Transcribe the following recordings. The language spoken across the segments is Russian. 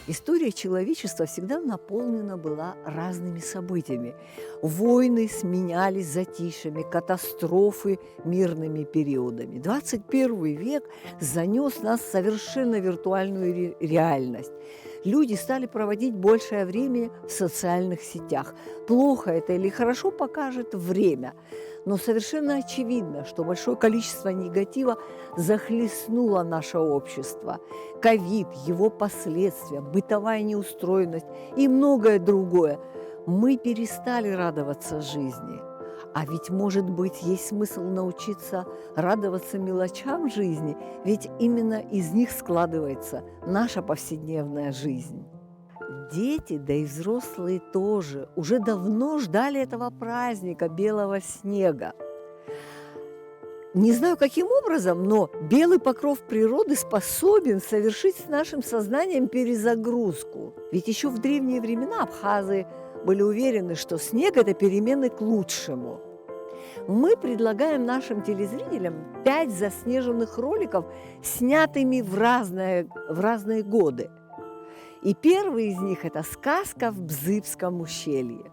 История человечества всегда наполнена была разными событиями. Войны сменялись затишьями, катастрофы мирными периодами. 21 век занес нас в совершенно виртуальную реальность. Люди стали проводить большее время в социальных сетях. Плохо это или хорошо покажет время. Но совершенно очевидно, что большое количество негатива захлестнуло наше общество. Ковид, его последствия, бытовая неустроенность и многое другое. Мы перестали радоваться жизни. А ведь, может быть, есть смысл научиться радоваться мелочам жизни, ведь именно из них складывается наша повседневная жизнь. Дети, да и взрослые тоже, уже давно ждали этого праздника белого снега. Не знаю, каким образом, но белый покров природы способен совершить с нашим сознанием перезагрузку. Ведь еще в древние времена абхазы были уверены, что снег – это перемены к лучшему. Мы предлагаем нашим телезрителям 5 заснеженных роликов, снятыми в разные годы. И первый из них – это сказка в Бзыбском ущелье.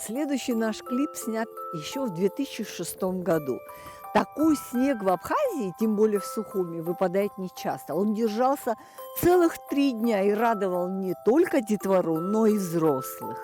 Следующий наш клип снят еще в 2006 году. Такой снег в Абхазии, тем более в Сухуми, выпадает нечасто. Он держался целых 3 дня и радовал не только детвору, но и взрослых.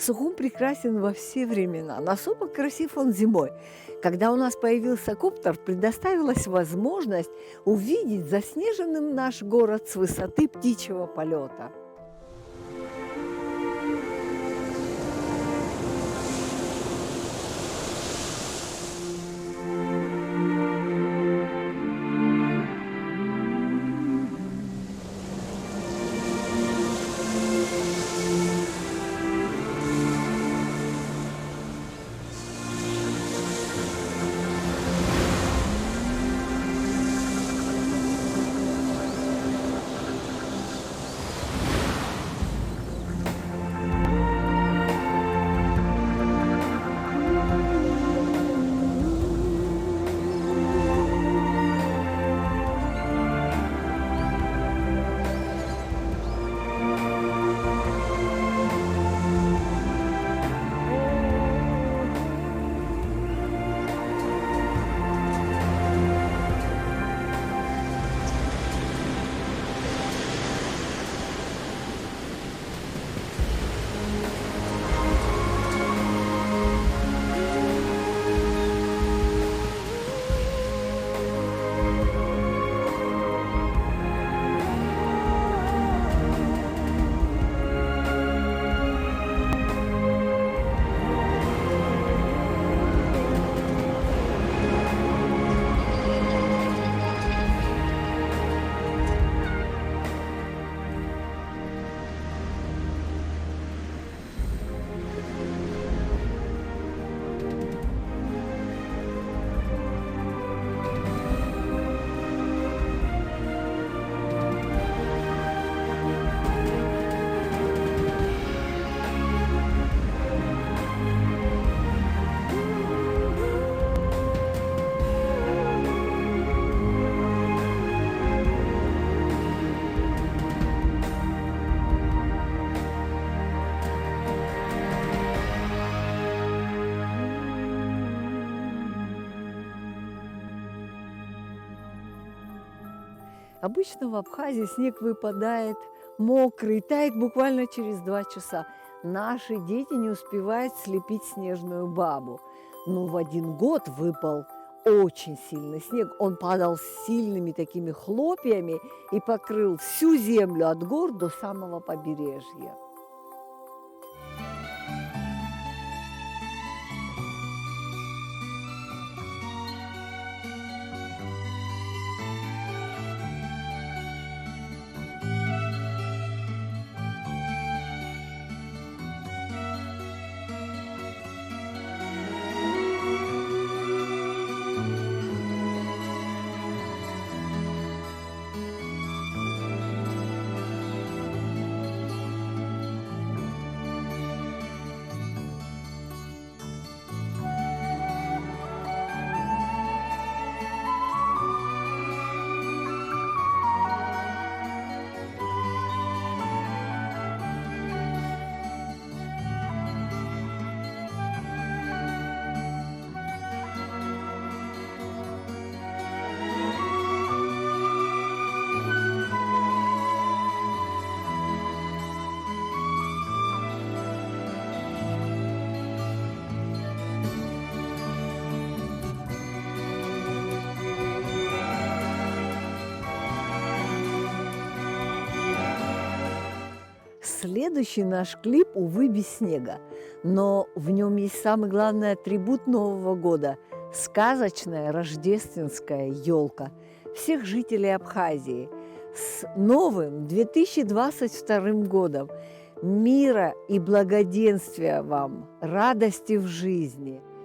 Сухум прекрасен во все времена, но особо красив он зимой. Когда у нас появился коптер, предоставилась возможность увидеть заснеженным наш город с высоты птичьего полета. Обычно в Абхазии снег выпадает мокрый, тает буквально через 2 часа. Наши дети не успевают слепить снежную бабу. Но в один год выпал очень сильный снег. Он падал сильными такими хлопьями и покрыл всю землю от гор до самого побережья. Следующий наш клип, увы, без снега, но в нем есть самый главный атрибут Нового года – сказочная рождественская елка всех жителей Абхазии. С новым 2022 годом! Мира и благоденствия вам, радости в жизни –